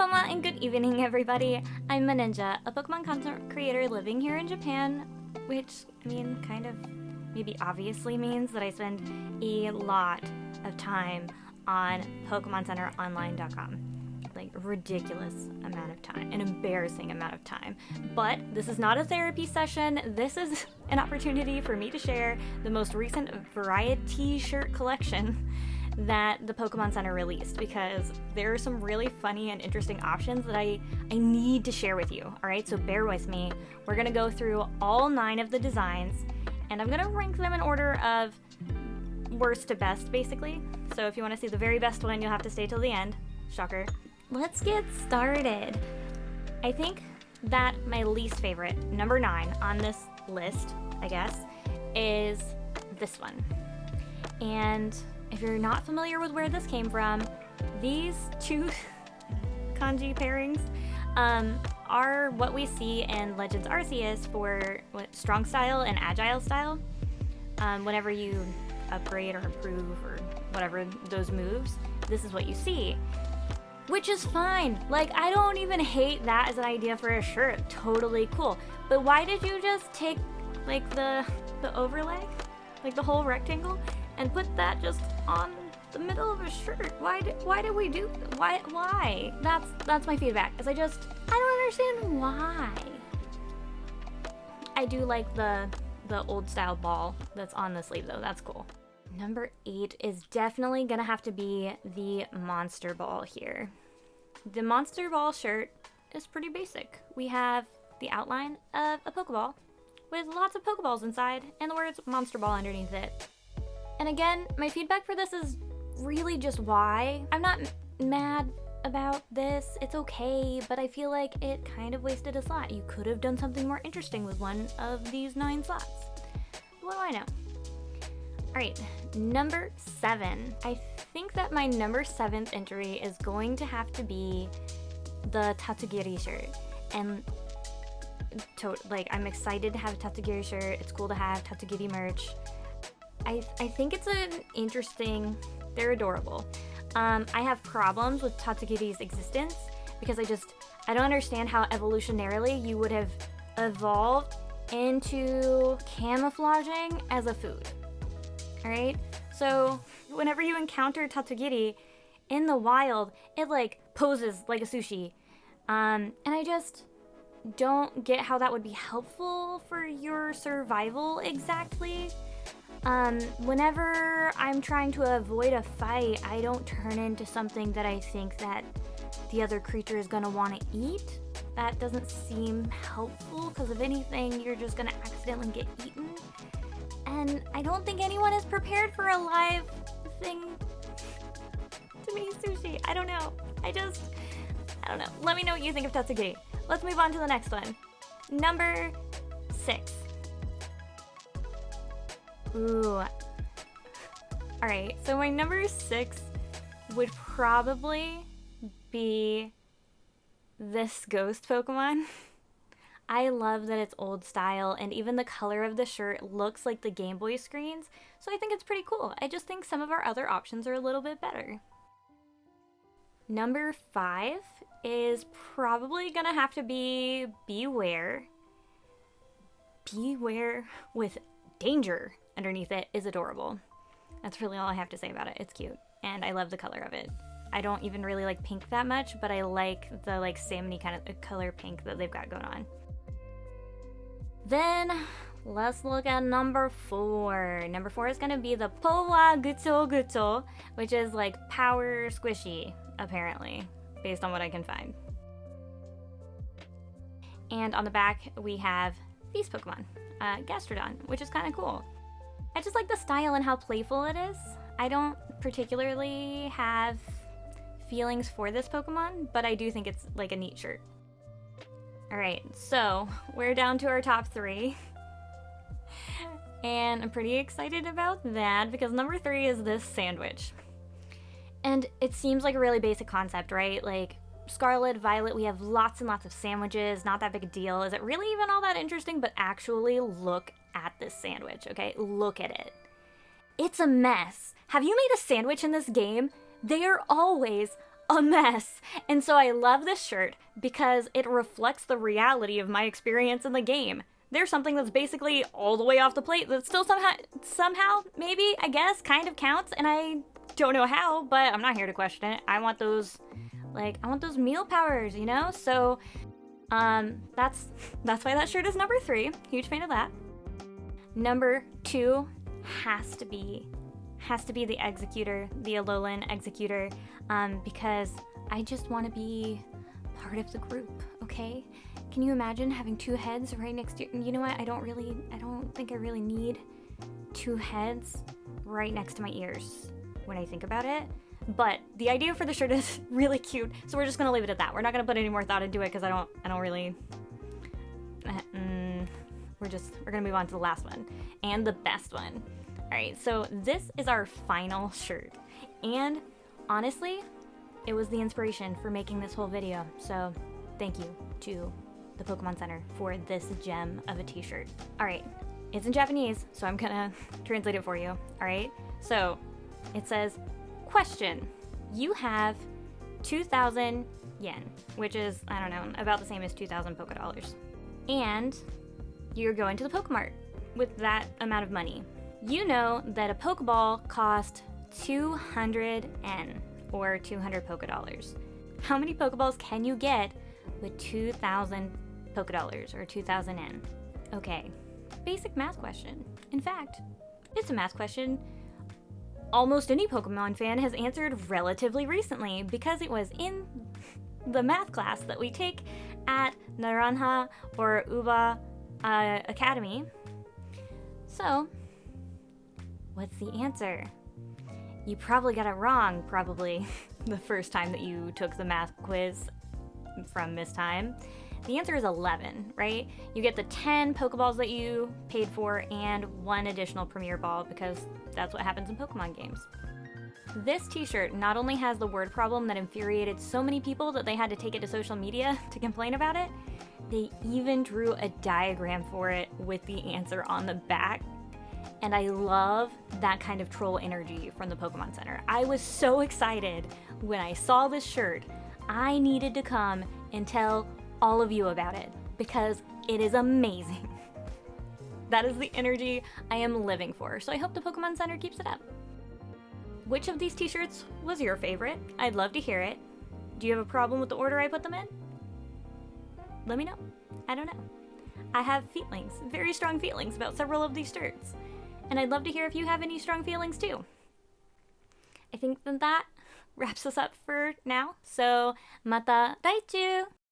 Konbanwa and good evening, everybody. I'm a ninja, a Pokemon content creator living here in Japan, which, I mean, kind of maybe obviously means that I spend a lot of time on PokemonCenterOnline.com. Like, ridiculous amount of time, an embarrassing amount of time. But this is not a therapy session. This is an opportunity for me to share the most recent Varie-T-Shirt collection that the Pokemon Center released, because there are some really funny and interesting options that I need to share with you. Alright, so bear with me. We're gonna go through all 9 of the designs, and I'm gonna rank them in order of worst to best, basically. So if you want to see the very best one, you'll have to stay till the end. Shocker. Let's get started. I think that my least favorite, number 9 on this list, I guess, is this one. And if you're not familiar with where this came from, these 2 kanji pairings are what we see in Legends Arceus for strong style and agile style. Whenever you upgrade or improve or whatever those moves, this is what you see. Which is fine. Like, I don't even hate that as an idea for a shirt. Totally cool. But why did you just take, like, the overlay? Like, the whole rectangle? And put that just on the middle of a shirt? Why did we do... Why? That's my feedback. Is I don't understand why. I do like the old style ball that's on the sleeve, though. That's cool. Number 8 is definitely gonna have to be the Monster Ball here. The Monster Ball shirt is pretty basic. We have the outline of a Pokeball with lots of Pokeballs inside and the words Monster Ball underneath it. And again, my feedback for this is really just why. I'm not mad about this, it's okay, but I feel like it kind of wasted a slot. You could have done something more interesting with one of these 9 slots. What do I know? Alright, number 7. I think that my number 7th entry is going to have to be the Tatsugiri shirt. And I'm excited to have a Tatsugiri shirt. It's cool to have Tatsugiri merch. I think it's an interesting, they're adorable. I have problems with Tatsugiri's existence because I don't understand how evolutionarily you would have evolved into camouflaging as a food. Alright? So, whenever you encounter Tatsugiri in the wild, it like poses like a sushi. And I just don't get how that would be helpful for your survival exactly. Whenever I'm trying to avoid a fight, I don't turn into something that I think that the other creature is gonna want to eat. That doesn't seem helpful, because if anything, you're just gonna accidentally get eaten. And I don't think anyone is prepared for a live thing to be sushi. I don't know. I don't know. Let me know what you think of Tatsugiri. Let's move on to the next one. Number 6. Ooh. Alright, so my number 6 would probably be this ghost Pokemon. I love that it's old style, and even the color of the shirt looks like the Game Boy screens, so I think it's pretty cool. I just think some of our other options are a little bit better. Number 5 is probably gonna have to be Beware. Beware with danger underneath it is adorable. That's really all I have to say about it. It's cute, and I love the color of it. I don't even really like pink that much, but I like the salmony kind of color pink that they've got going on. Then, let's look at number 4. Number 4 is going to be the Powa Gutso Gutso, which is like power squishy, apparently, based on what I can find. And on the back, we have these Pokemon, Gastrodon, which is kind of cool. I just like the style and how playful it is. I don't particularly have feelings for this Pokemon, but I do think it's like a neat shirt. Alright, so we're down to our top 3. And I'm pretty excited about that because number 3 is this sandwich. And it seems like a really basic concept, right? Like Scarlet, Violet, we have lots and lots of sandwiches, not that big a deal. Is it really even all that interesting? But actually look at this sandwich, okay? Look at it. It's a mess. Have you made a sandwich in this game? They are always a mess. And so I love this shirt because it reflects the reality of my experience in the game. There's something that's basically all the way off the plate that still somehow, maybe, I guess, kind of counts, and I don't know how, but I'm not here to question it. I want those, I want those meal powers, you know? So, that's why that shirt is number 3. Huge fan of that. Number 2 has to be the Executor, the Alolan Executor, because I just want to be part of the group, okay? Can you imagine having 2 heads right next to you? You know what? I don't think I really need 2 heads right next to my ears when I think about it. But the idea for the shirt is really cute, so we're just gonna leave it at that. We're not gonna put any more thought into it because I don't really. We're gonna move on to the last one and the best one. All right, so this is our final shirt, and honestly, it was the inspiration for making this whole video. So thank you to the Pokemon Center for this gem of a t-shirt. All right, it's in Japanese, so I'm gonna translate it for you. All right, so it says, question, you have 2,000 yen, which is, I don't know, about the same as 2,000 Poké Dollars. And you're going to the Pokemart with that amount of money. You know that a Pokeball cost 200 yen, or 200 Poké Dollars. How many Pokeballs can you get with 2,000 Poké Dollars, or 2,000 yen? Okay, basic math question. In fact, it's a math question almost any Pokemon fan has answered relatively recently, because it was in the math class that we take at Naranja or Uba Academy. So, what's the answer? You probably got it wrong, probably, the first time that you took the math quiz from Miss Time. The answer is 11, right? You get the 10 Pokeballs that you paid for and 1 additional Premier Ball, because that's what happens in Pokemon games. This t-shirt not only has the word problem that infuriated so many people that they had to take it to social media to complain about it, they even drew a diagram for it with the answer on the back. And I love that kind of troll energy from the Pokemon Center. I was so excited when I saw this shirt. I needed to come and tell all of you about it because it is amazing. That is the energy I am living for, so I hope the Pokemon Center keeps it up. Which of these t-shirts was your favorite? I'd love to hear it. Do you have a problem with the order I put them in? Let me know. I don't know. I have feelings, very strong feelings about several of these shirts. And I'd love to hear if you have any strong feelings too. I think that wraps us up for now. So, mata Raichu!